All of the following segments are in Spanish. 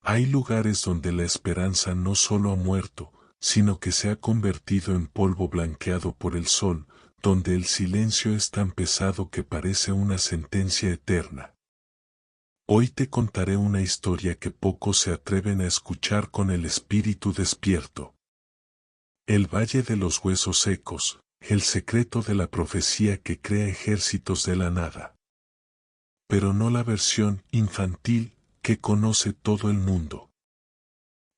Hay lugares donde la esperanza no solo ha muerto, sino que se ha convertido en polvo blanqueado por el sol, donde el silencio es tan pesado que parece una sentencia eterna. Hoy te contaré una historia que pocos se atreven a escuchar con el espíritu despierto. El Valle de los Huesos Secos, el secreto de la profecía que crea ejércitos de la nada. Pero no la versión infantil que conoce todo el mundo.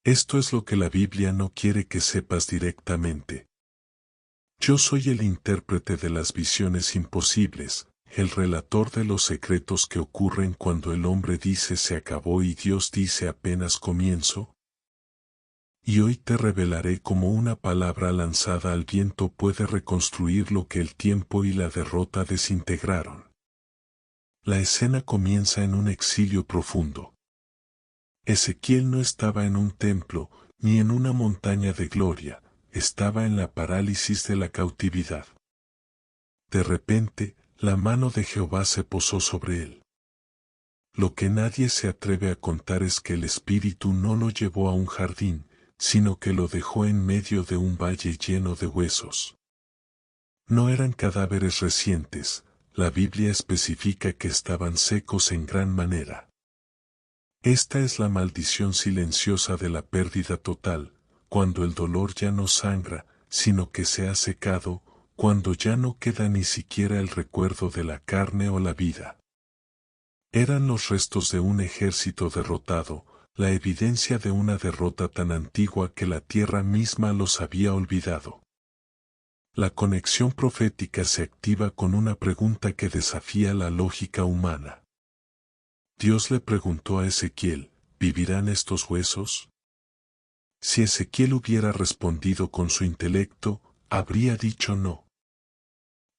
Esto es lo que la Biblia no quiere que sepas directamente. Yo soy el intérprete de las visiones imposibles, el relator de los secretos que ocurren cuando el hombre dice se acabó y Dios dice apenas comienzo. Y hoy te revelaré cómo una palabra lanzada al viento puede reconstruir lo que el tiempo y la derrota desintegraron. La escena comienza en un exilio profundo. Ezequiel no estaba en un templo, ni en una montaña de gloria, estaba en la parálisis de la cautividad. De repente, la mano de Jehová se posó sobre él. Lo que nadie se atreve a contar es que el Espíritu no lo llevó a un jardín, sino que lo dejó en medio de un valle lleno de huesos. No eran cadáveres recientes, la Biblia especifica que estaban secos en gran manera. Esta es la maldición silenciosa de la pérdida total, cuando el dolor ya no sangra, sino que se ha secado, cuando ya no queda ni siquiera el recuerdo de la carne o la vida. Eran los restos de un ejército derrotado, la evidencia de una derrota tan antigua que la tierra misma los había olvidado. La conexión profética se activa con una pregunta que desafía la lógica humana. Dios le preguntó a Ezequiel, ¿vivirán estos huesos? Si Ezequiel hubiera respondido con su intelecto, habría dicho no.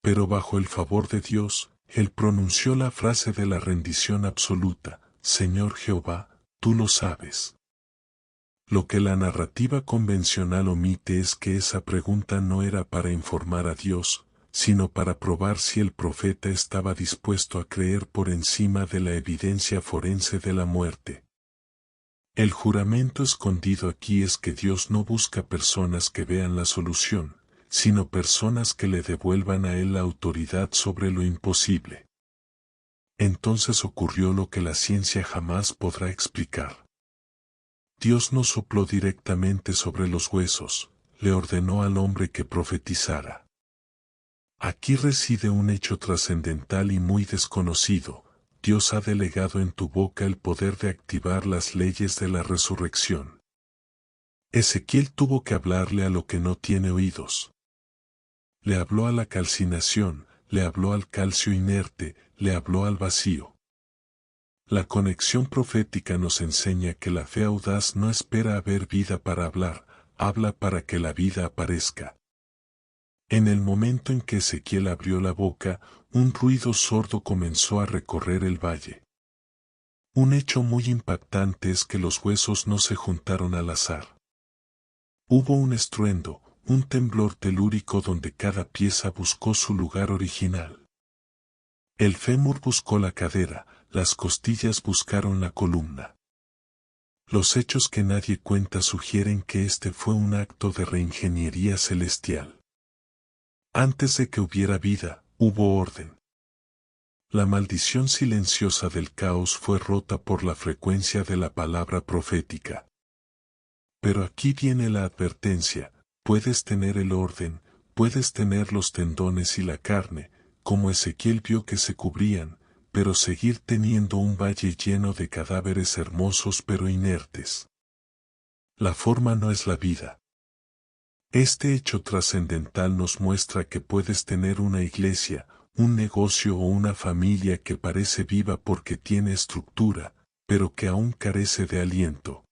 Pero bajo el favor de Dios, él pronunció la frase de la rendición absoluta, Señor Jehová, tú lo sabes. Lo que la narrativa convencional omite es que esa pregunta no era para informar a Dios, sino para probar si el profeta estaba dispuesto a creer por encima de la evidencia forense de la muerte. El juramento escondido aquí es que Dios no busca personas que vean la solución, sino personas que le devuelvan a Él la autoridad sobre lo imposible. Entonces ocurrió lo que la ciencia jamás podrá explicar. Dios no sopló directamente sobre los huesos, le ordenó al hombre que profetizara. Aquí reside un hecho trascendental y muy desconocido. Dios ha delegado en tu boca el poder de activar las leyes de la resurrección. Ezequiel tuvo que hablarle a lo que no tiene oídos. Le habló a la calcinación, le habló al calcio inerte, le habló al vacío. La conexión profética nos enseña que la fe audaz no espera a ver vida para hablar, habla para que la vida aparezca. En el momento en que Ezequiel abrió la boca, un ruido sordo comenzó a recorrer el valle. Un hecho muy impactante es que los huesos no se juntaron al azar. Hubo un estruendo, un temblor telúrico donde cada pieza buscó su lugar original. El fémur buscó la cadera, las costillas buscaron la columna. Los hechos que nadie cuenta sugieren que este fue un acto de reingeniería celestial. Antes de que hubiera vida, hubo orden. La maldición silenciosa del caos fue rota por la frecuencia de la palabra profética. Pero aquí viene la advertencia, puedes tener el orden, puedes tener los tendones y la carne, como Ezequiel vio que se cubrían, pero seguir teniendo un valle lleno de cadáveres hermosos pero inertes. La forma no es la vida. Este hecho trascendental nos muestra que puedes tener una iglesia, un negocio o una familia que parece viva porque tiene estructura, pero que aún carece de aliento.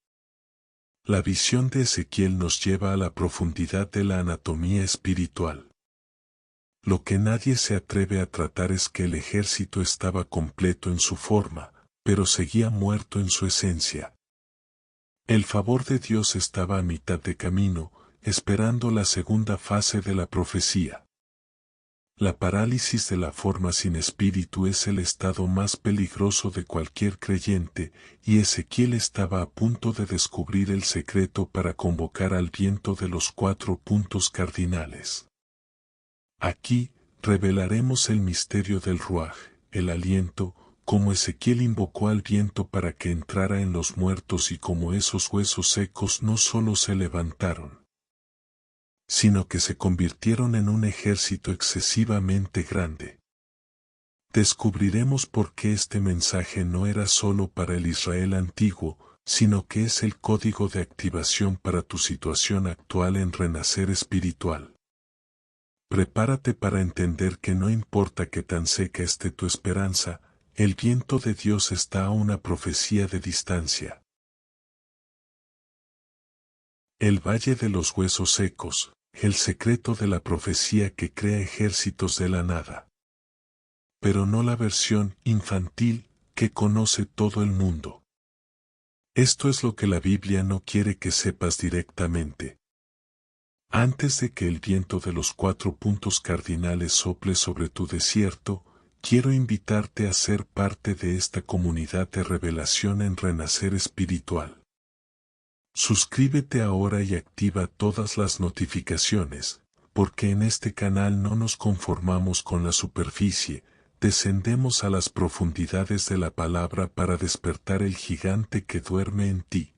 La visión de Ezequiel nos lleva a la profundidad de la anatomía espiritual. Lo que nadie se atreve a tratar es que el ejército estaba completo en su forma, pero seguía muerto en su esencia. El favor de Dios estaba a mitad de camino, esperando la segunda fase de la profecía. La parálisis de la forma sin espíritu es el estado más peligroso de cualquier creyente, y Ezequiel estaba a punto de descubrir el secreto para convocar al viento de los 4 puntos cardinales. Aquí, revelaremos el misterio del Ruaj, el aliento, cómo Ezequiel invocó al viento para que entrara en los muertos y cómo esos huesos secos no solo se levantaron, sino que se convirtieron en un ejército excesivamente grande. Descubriremos por qué este mensaje no era solo para el Israel antiguo, sino que es el código de activación para tu situación actual en renacer espiritual. Prepárate para entender que no importa que tan seca esté tu esperanza, el viento de Dios está a una profecía de distancia. El Valle de los Huesos Secos, el secreto de la profecía que crea ejércitos de la nada. Pero no la versión infantil que conoce todo el mundo. Esto es lo que la Biblia no quiere que sepas directamente. Antes de que el viento de los 4 puntos cardinales sople sobre tu desierto, quiero invitarte a ser parte de esta comunidad de revelación en renacer espiritual. Suscríbete ahora y activa todas las notificaciones, porque en este canal no nos conformamos con la superficie, descendemos a las profundidades de la palabra para despertar el gigante que duerme en ti.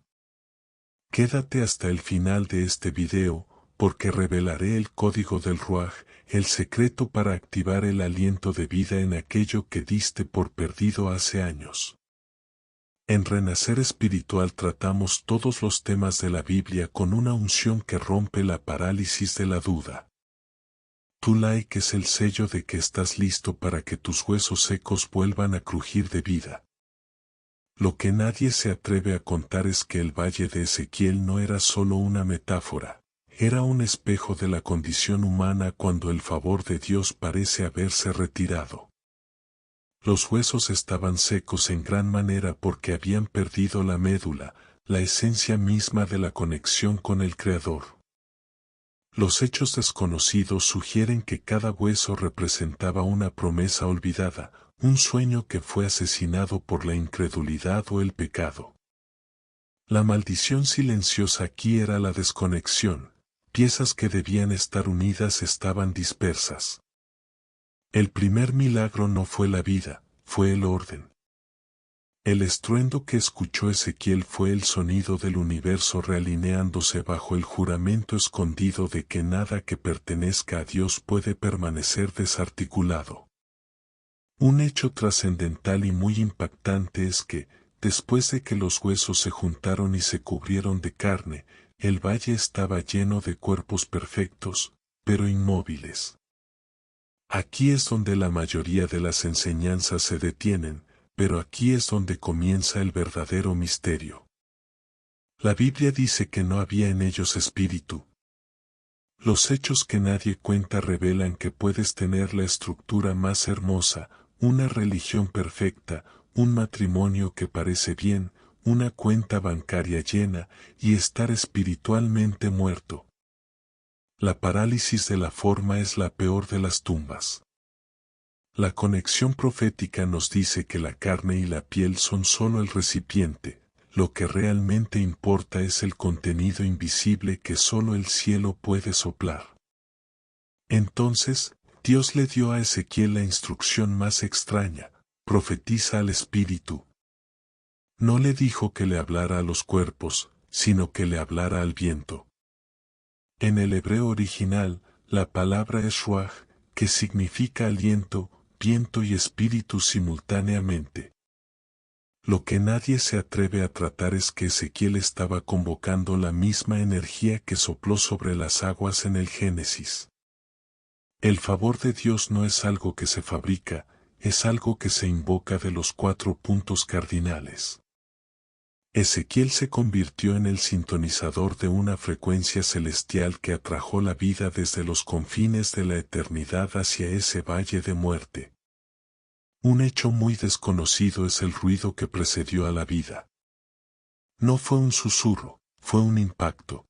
Quédate hasta el final de este video, porque revelaré el código del Ruaj, el secreto para activar el aliento de vida en aquello que diste por perdido hace años. En Renacer Espiritual tratamos todos los temas de la Biblia con una unción que rompe la parálisis de la duda. Tu like es el sello de que estás listo para que tus huesos secos vuelvan a crujir de vida. Lo que nadie se atreve a contar es que el Valle de Ezequiel no era solo una metáfora, era un espejo de la condición humana cuando el favor de Dios parece haberse retirado. Los huesos estaban secos en gran manera porque habían perdido la médula, la esencia misma de la conexión con el Creador. Los hechos desconocidos sugieren que cada hueso representaba una promesa olvidada, un sueño que fue asesinado por la incredulidad o el pecado. La maldición silenciosa aquí era la desconexión, piezas que debían estar unidas estaban dispersas. El primer milagro no fue la vida, fue el orden. El estruendo que escuchó Ezequiel fue el sonido del universo realineándose bajo el juramento escondido de que nada que pertenezca a Dios puede permanecer desarticulado. Un hecho trascendental y muy impactante es que, después de que los huesos se juntaron y se cubrieron de carne, el valle estaba lleno de cuerpos perfectos, pero inmóviles. Aquí es donde la mayoría de las enseñanzas se detienen, pero aquí es donde comienza el verdadero misterio. La Biblia dice que no había en ellos espíritu. Los hechos que nadie cuenta revelan que puedes tener la estructura más hermosa, una religión perfecta, un matrimonio que parece bien, una cuenta bancaria llena, y estar espiritualmente muerto. La parálisis de la forma es la peor de las tumbas. La conexión profética nos dice que la carne y la piel son solo el recipiente, lo que realmente importa es el contenido invisible que solo el cielo puede soplar. Entonces, Dios le dio a Ezequiel la instrucción más extraña, profetiza al espíritu. No le dijo que le hablara a los cuerpos, sino que le hablara al viento. En el hebreo original, la palabra es ruaj, que significa aliento, viento y espíritu simultáneamente. Lo que nadie se atreve a tratar es que Ezequiel estaba convocando la misma energía que sopló sobre las aguas en el Génesis. El favor de Dios no es algo que se fabrica, es algo que se invoca de los 4 puntos cardinales. Ezequiel se convirtió en el sintonizador de una frecuencia celestial que atrajo la vida desde los confines de la eternidad hacia ese valle de muerte. Un hecho muy desconocido es el ruido que precedió a la vida. No fue un susurro, fue un impacto.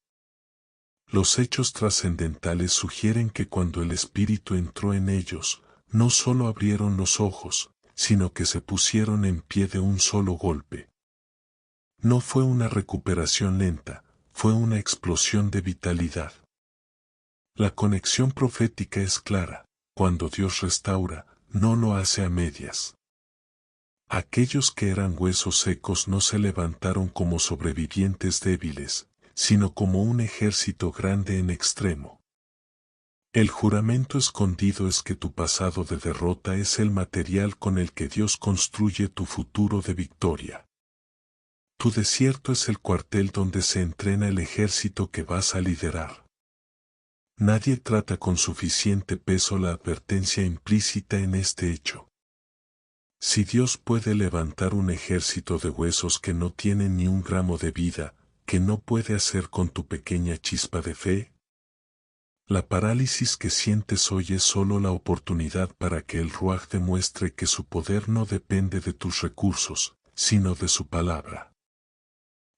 Los hechos trascendentales sugieren que cuando el Espíritu entró en ellos, no solo abrieron los ojos, sino que se pusieron en pie de un solo golpe. No fue una recuperación lenta, fue una explosión de vitalidad. La conexión profética es clara: cuando Dios restaura, no lo hace a medias. Aquellos que eran huesos secos no se levantaron como sobrevivientes débiles, sino como un ejército grande en extremo. El juramento escondido es que tu pasado de derrota es el material con el que Dios construye tu futuro de victoria. Tu desierto es el cuartel donde se entrena el ejército que vas a liderar. Nadie trata con suficiente peso la advertencia implícita en este hecho. Si Dios puede levantar un ejército de huesos que no tienen ni un gramo de vida, ¿qué no puede hacer con tu pequeña chispa de fe? La parálisis que sientes hoy es solo la oportunidad para que el Ruaj demuestre que su poder no depende de tus recursos, sino de su palabra.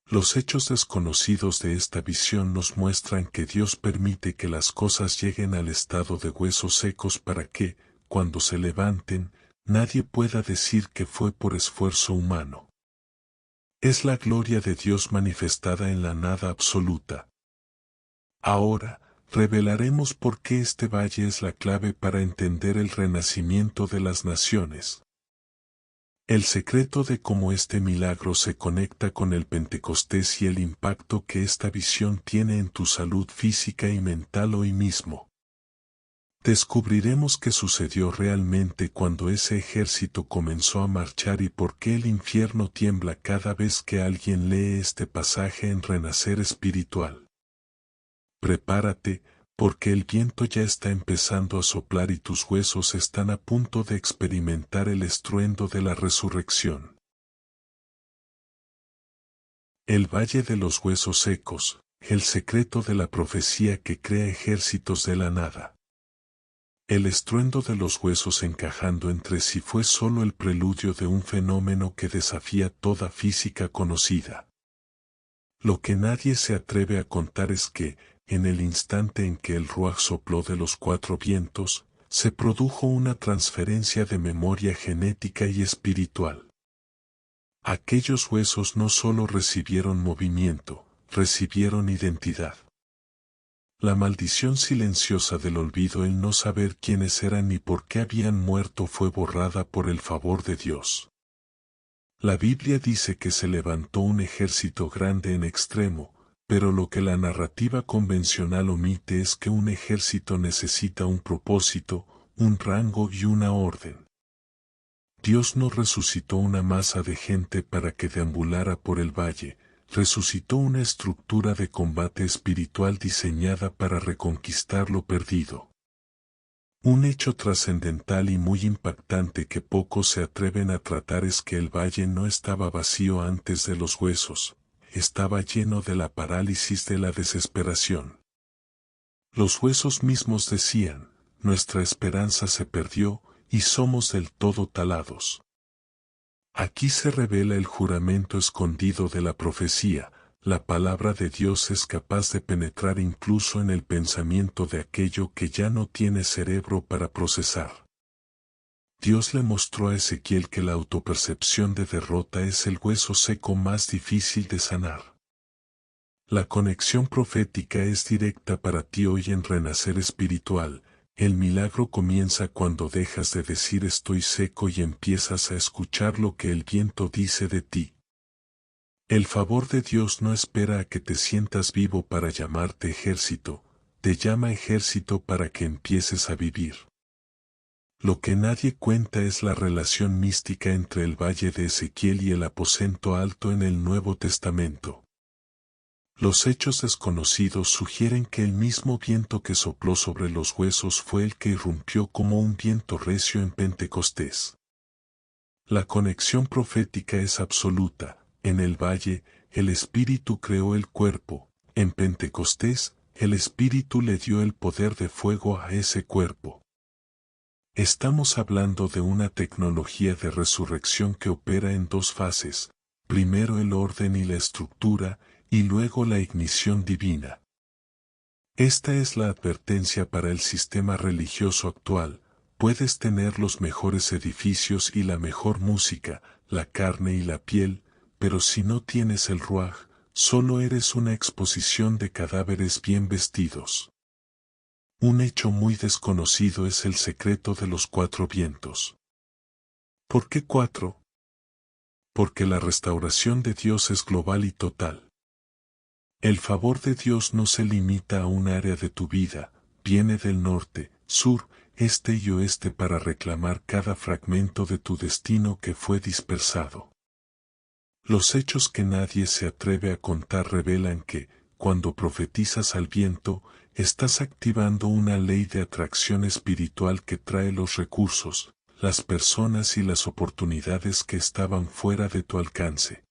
Los hechos desconocidos de esta visión nos muestran que Dios permite que las cosas lleguen al estado de huesos secos para que, cuando se levanten, nadie pueda decir que fue por esfuerzo humano. Es la gloria de Dios manifestada en la nada absoluta. Ahora, revelaremos por qué este valle es la clave para entender el renacimiento de las naciones. El secreto de cómo este milagro se conecta con el Pentecostés y el impacto que esta visión tiene en tu salud física y mental hoy mismo. Descubriremos qué sucedió realmente cuando ese ejército comenzó a marchar y por qué el infierno tiembla cada vez que alguien lee este pasaje en Renacer Espiritual. Prepárate, porque el viento ya está empezando a soplar y tus huesos están a punto de experimentar el estruendo de la resurrección. El Valle de los Huesos Secos, el secreto de la profecía que crea ejércitos de la nada. El estruendo de los huesos encajando entre sí fue solo el preludio de un fenómeno que desafía toda física conocida. Lo que nadie se atreve a contar es que, en el instante en que el Ruaj sopló de los cuatro vientos, se produjo una transferencia de memoria genética y espiritual. Aquellos huesos no solo recibieron movimiento, recibieron identidad. La maldición silenciosa del olvido, el no saber quiénes eran ni por qué habían muerto, fue borrada por el favor de Dios. La Biblia dice que se levantó un ejército grande en extremo, pero lo que la narrativa convencional omite es que un ejército necesita un propósito, un rango y una orden. Dios no resucitó una masa de gente para que deambulara por el valle, resucitó una estructura de combate espiritual diseñada para reconquistar lo perdido. Un hecho trascendental y muy impactante que pocos se atreven a tratar es que el valle no estaba vacío antes de los huesos, estaba lleno de la parálisis de la desesperación. Los huesos mismos decían: nuestra esperanza se perdió y somos del todo talados. Aquí se revela el juramento escondido de la profecía. La palabra de Dios es capaz de penetrar incluso en el pensamiento de aquello que ya no tiene cerebro para procesar. Dios le mostró a Ezequiel que la autopercepción de derrota es el hueso seco más difícil de sanar. La conexión profética es directa para ti hoy en Renacer Espiritual. El milagro comienza cuando dejas de decir estoy seco y empiezas a escuchar lo que el viento dice de ti. El favor de Dios no espera a que te sientas vivo para llamarte ejército, te llama ejército para que empieces a vivir. Lo que nadie cuenta es la relación mística entre el valle de Ezequiel y el aposento alto en el Nuevo Testamento. Los hechos desconocidos sugieren que el mismo viento que sopló sobre los huesos fue el que irrumpió como un viento recio en Pentecostés. La conexión profética es absoluta. En el valle, el Espíritu creó el cuerpo. En Pentecostés, el Espíritu le dio el poder de fuego a ese cuerpo. Estamos hablando de una tecnología de resurrección que opera en dos fases: primero el orden y la estructura, y luego la ignición divina. Esta es la advertencia para el sistema religioso actual. Puedes tener los mejores edificios y la mejor música, la carne y la piel, pero si no tienes el ruaj, solo eres una exposición de cadáveres bien vestidos. Un hecho muy desconocido es el secreto de los 4 vientos. ¿Por qué 4? Porque la restauración de Dios es global y total. El favor de Dios no se limita a un área de tu vida, viene del norte, sur, este y oeste para reclamar cada fragmento de tu destino que fue dispersado. Los hechos que nadie se atreve a contar revelan que, cuando profetizas al viento, estás activando una ley de atracción espiritual que trae los recursos, las personas y las oportunidades que estaban fuera de tu alcance.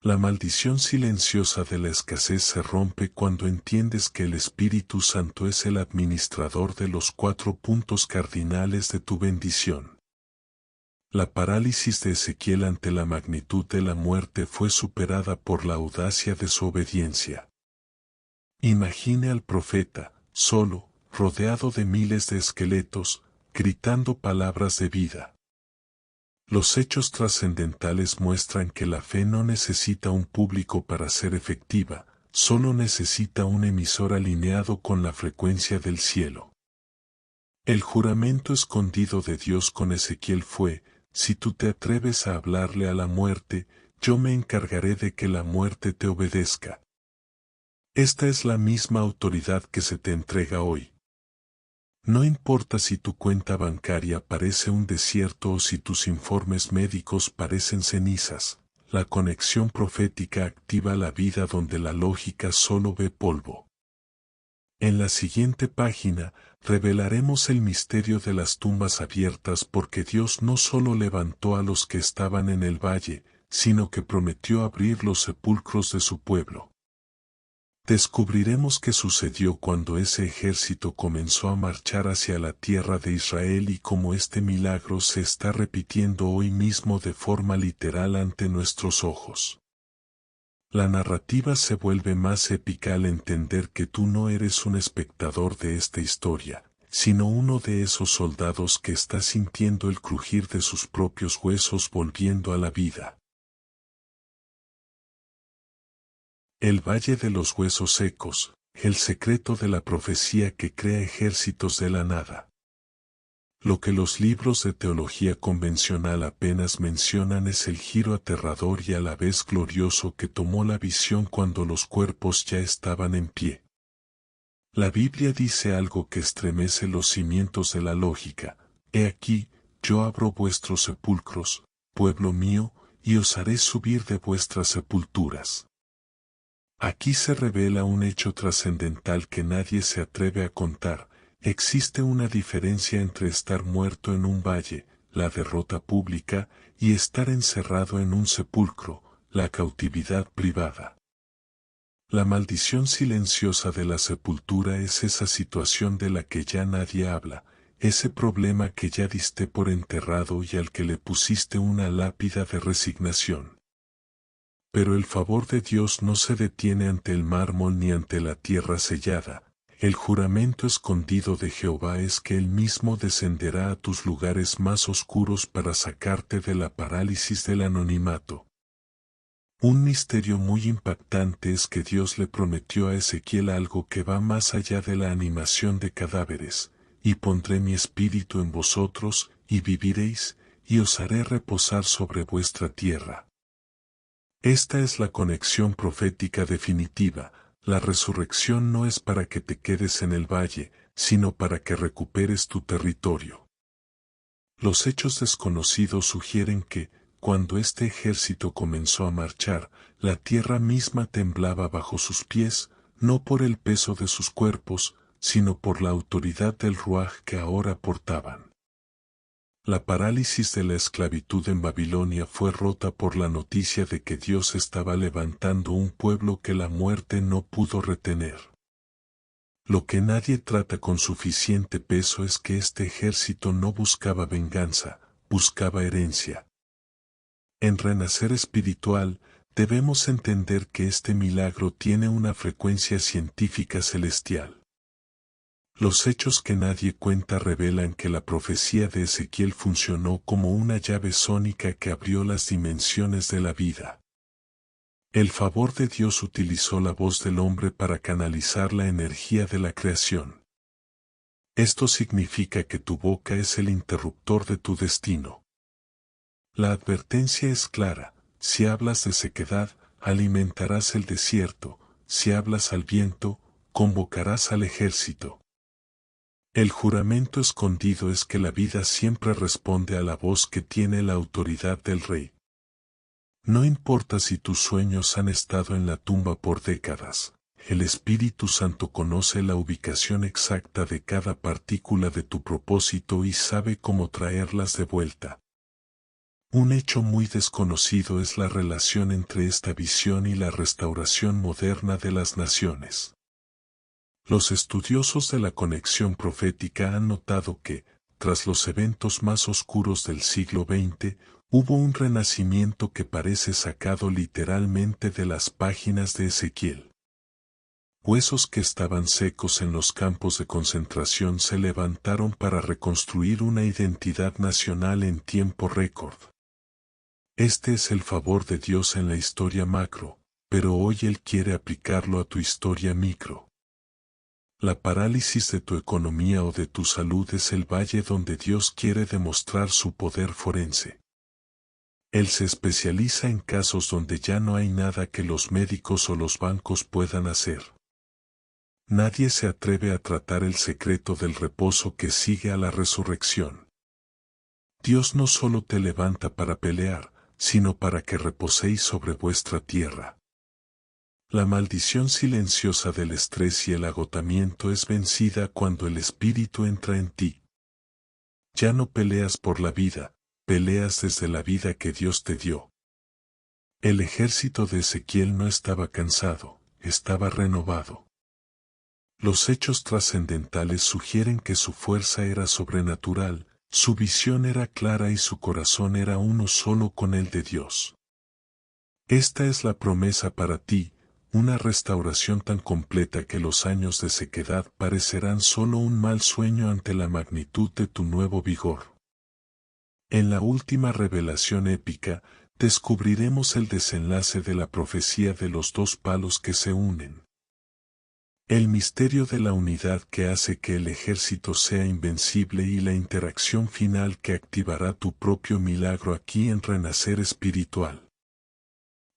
La maldición silenciosa de la escasez se rompe cuando entiendes que el Espíritu Santo es el administrador de los 4 puntos cardinales de tu bendición. La parálisis de Ezequiel ante la magnitud de la muerte fue superada por la audacia de su obediencia. Imagine al profeta, solo, rodeado de miles de esqueletos, gritando palabras de vida. Los hechos trascendentales muestran que la fe no necesita un público para ser efectiva, solo necesita un emisor alineado con la frecuencia del cielo. El juramento escondido de Dios con Ezequiel fue: si tú te atreves a hablarle a la muerte, yo me encargaré de que la muerte te obedezca. Esta es la misma autoridad que se te entrega hoy. No importa si tu cuenta bancaria parece un desierto o si tus informes médicos parecen cenizas, la conexión profética activa la vida donde la lógica solo ve polvo. En la siguiente página, revelaremos el misterio de las tumbas abiertas porque Dios no solo levantó a los que estaban en el valle, sino que prometió abrir los sepulcros de su pueblo. Descubriremos qué sucedió cuando ese ejército comenzó a marchar hacia la tierra de Israel y cómo este milagro se está repitiendo hoy mismo de forma literal ante nuestros ojos. La narrativa se vuelve más épica al entender que tú no eres un espectador de esta historia, sino uno de esos soldados que está sintiendo el crujir de sus propios huesos volviendo a la vida. El Valle de los Huesos Secos, el secreto de la profecía que crea ejércitos de la nada. Lo que los libros de teología convencional apenas mencionan es el giro aterrador y a la vez glorioso que tomó la visión cuando los cuerpos ya estaban en pie. La Biblia dice algo que estremece los cimientos de la lógica: he aquí, yo abro vuestros sepulcros, pueblo mío, y os haré subir de vuestras sepulturas. Aquí se revela un hecho trascendental que nadie se atreve a contar. Existe una diferencia entre estar muerto en un valle, la derrota pública, y estar encerrado en un sepulcro, la cautividad privada. La maldición silenciosa de la sepultura es esa situación de la que ya nadie habla, ese problema que ya diste por enterrado y al que le pusiste una lápida de resignación. Pero el favor de Dios no se detiene ante el mármol ni ante la tierra sellada. El juramento escondido de Jehová es que Él mismo descenderá a tus lugares más oscuros para sacarte de la parálisis del anonimato. Un misterio muy impactante es que Dios le prometió a Ezequiel algo que va más allá de la animación de cadáveres: y pondré mi espíritu en vosotros, y viviréis, y os haré reposar sobre vuestra tierra. Esta es la conexión profética definitiva. La resurrección no es para que te quedes en el valle, sino para que recuperes tu territorio. Los hechos desconocidos sugieren que, cuando este ejército comenzó a marchar, la tierra misma temblaba bajo sus pies, no por el peso de sus cuerpos, sino por la autoridad del ruaj que ahora portaban. La parálisis de la esclavitud en Babilonia fue rota por la noticia de que Dios estaba levantando un pueblo que la muerte no pudo retener. Lo que nadie trata con suficiente peso es que este ejército no buscaba venganza, buscaba herencia. En Renacer Espiritual, debemos entender que este milagro tiene una frecuencia científica celestial. Los hechos que nadie cuenta revelan que la profecía de Ezequiel funcionó como una llave sónica que abrió las dimensiones de la vida. El favor de Dios utilizó la voz del hombre para canalizar la energía de la creación. Esto significa que tu boca es el interruptor de tu destino. La advertencia es clara: si hablas de sequedad, alimentarás el desierto; si hablas al viento, convocarás al ejército. El juramento escondido es que la vida siempre responde a la voz que tiene la autoridad del Rey. No importa si tus sueños han estado en la tumba por décadas, el Espíritu Santo conoce la ubicación exacta de cada partícula de tu propósito y sabe cómo traerlas de vuelta. Un hecho muy desconocido es la relación entre esta visión y la restauración moderna de las naciones. Los estudiosos de la conexión profética han notado que, tras los eventos más oscuros del siglo XX, hubo un renacimiento que parece sacado literalmente de las páginas de Ezequiel. Huesos que estaban secos en los campos de concentración se levantaron para reconstruir una identidad nacional en tiempo récord. Este es el favor de Dios en la historia macro, pero hoy Él quiere aplicarlo a tu historia micro. La parálisis de tu economía o de tu salud es el valle donde Dios quiere demostrar su poder forense. Él se especializa en casos donde ya no hay nada que los médicos o los bancos puedan hacer. Nadie se atreve a tratar el secreto del reposo que sigue a la resurrección. Dios no solo te levanta para pelear, sino para que reposéis sobre vuestra tierra. La maldición silenciosa del estrés y el agotamiento es vencida cuando el Espíritu entra en ti. Ya no peleas por la vida, peleas desde la vida que Dios te dio. El ejército de Ezequiel no estaba cansado, estaba renovado. Los hechos trascendentales sugieren que su fuerza era sobrenatural, su visión era clara y su corazón era uno solo con el de Dios. Esta es la promesa para ti, una restauración tan completa que los años de sequedad parecerán solo un mal sueño ante la magnitud de tu nuevo vigor. En la última revelación épica, descubriremos el desenlace de la profecía de los dos palos que se unen. El misterio de la unidad que hace que el ejército sea invencible y la interacción final que activará tu propio milagro aquí en Renacer Espiritual.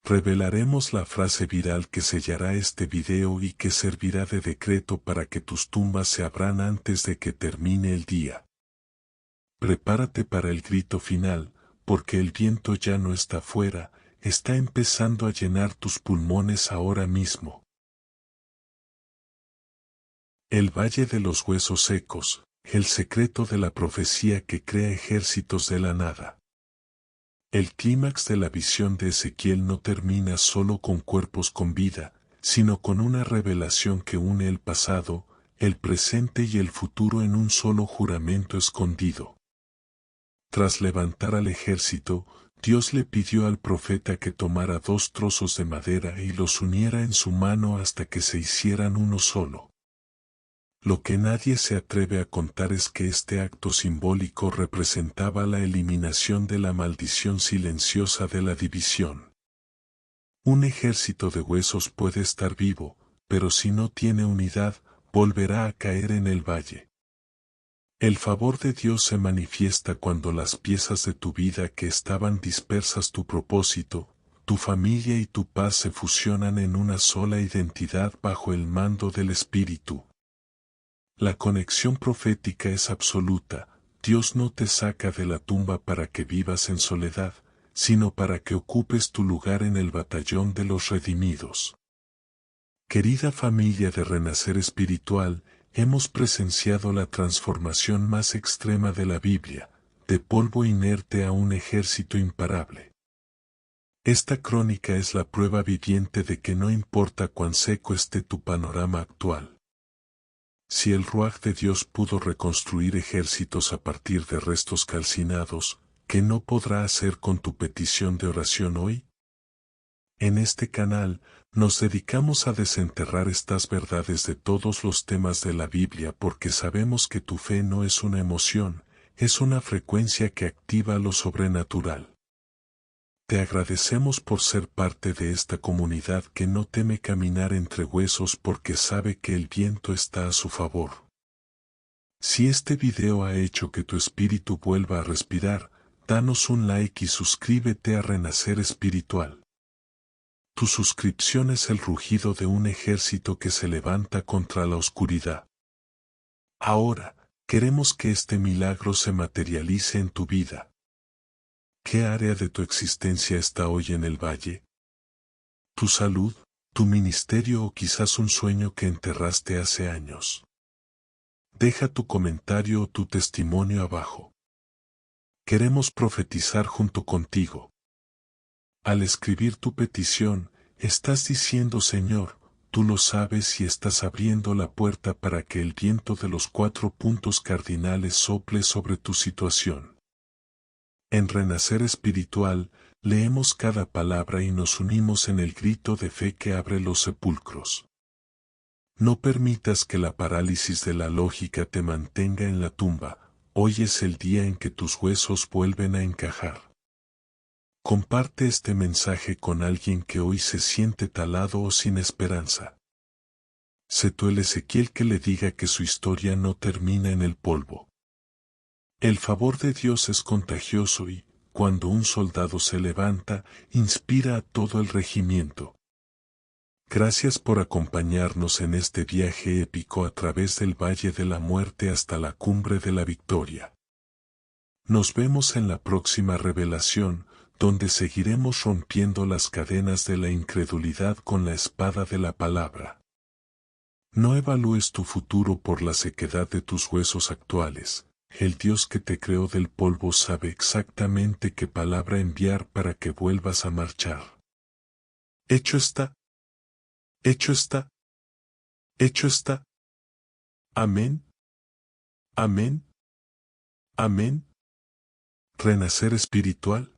Revelaremos la frase viral que sellará este video y que servirá de decreto para que tus tumbas se abran antes de que termine el día. Prepárate para el grito final, porque el viento ya no está fuera, está empezando a llenar tus pulmones ahora mismo. El Valle de los Huesos Secos, el secreto de la profecía que crea ejércitos de la nada. El clímax de la visión de Ezequiel no termina solo con cuerpos con vida, sino con una revelación que une el pasado, el presente y el futuro en un solo juramento escondido. Tras levantar al ejército, Dios le pidió al profeta que tomara 2 trozos de madera y los uniera en su mano hasta que se hicieran uno solo. Lo que nadie se atreve a contar es que este acto simbólico representaba la eliminación de la maldición silenciosa de la división. Un ejército de huesos puede estar vivo, pero si no tiene unidad, volverá a caer en el valle. El favor de Dios se manifiesta cuando las piezas de tu vida que estaban dispersas, tu propósito, tu familia y tu paz se fusionan en una sola identidad bajo el mando del Espíritu. La conexión profética es absoluta. Dios no te saca de la tumba para que vivas en soledad, sino para que ocupes tu lugar en el batallón de los redimidos. Querida familia de Renacer Espiritual, hemos presenciado la transformación más extrema de la Biblia, de polvo inerte a un ejército imparable. Esta crónica es la prueba viviente de que no importa cuán seco esté tu panorama actual. Si el Ruaj de Dios pudo reconstruir ejércitos a partir de restos calcinados, ¿qué no podrá hacer con tu petición de oración hoy? En este canal, nos dedicamos a desenterrar estas verdades de todos los temas de la Biblia porque sabemos que tu fe no es una emoción, es una frecuencia que activa lo sobrenatural. Te agradecemos por ser parte de esta comunidad que no teme caminar entre huesos porque sabe que el viento está a su favor. Si este video ha hecho que tu espíritu vuelva a respirar, danos un like y suscríbete a Renacer Espiritual. Tu suscripción es el rugido de un ejército que se levanta contra la oscuridad. Ahora, queremos que este milagro se materialice en tu vida. ¿Qué área de tu existencia está hoy en el valle? ¿Tu salud, tu ministerio o quizás un sueño que enterraste hace años? Deja tu comentario o tu testimonio abajo. Queremos profetizar junto contigo. Al escribir tu petición, estás diciendo: Señor, tú lo sabes y estás abriendo la puerta para que el viento de los 4 puntos cardinales sople sobre tu situación. En Renacer Espiritual, leemos cada palabra y nos unimos en el grito de fe que abre los sepulcros. No permitas que la parálisis de la lógica te mantenga en la tumba. Hoy es el día en que tus huesos vuelven a encajar. Comparte este mensaje con alguien que hoy se siente talado o sin esperanza. Sé tú el Ezequiel que le diga que su historia no termina en el polvo. El favor de Dios es contagioso y, cuando un soldado se levanta, inspira a todo el regimiento. Gracias por acompañarnos en este viaje épico a través del Valle de la Muerte hasta la Cumbre de la Victoria. Nos vemos en la próxima revelación, donde seguiremos rompiendo las cadenas de la incredulidad con la espada de la palabra. No evalúes tu futuro por la sequedad de tus huesos actuales. El Dios que te creó del polvo sabe exactamente qué palabra enviar para que vuelvas a marchar. Hecho está. Hecho está. Hecho está. Amén. Amén. Amén. Renacer Espiritual.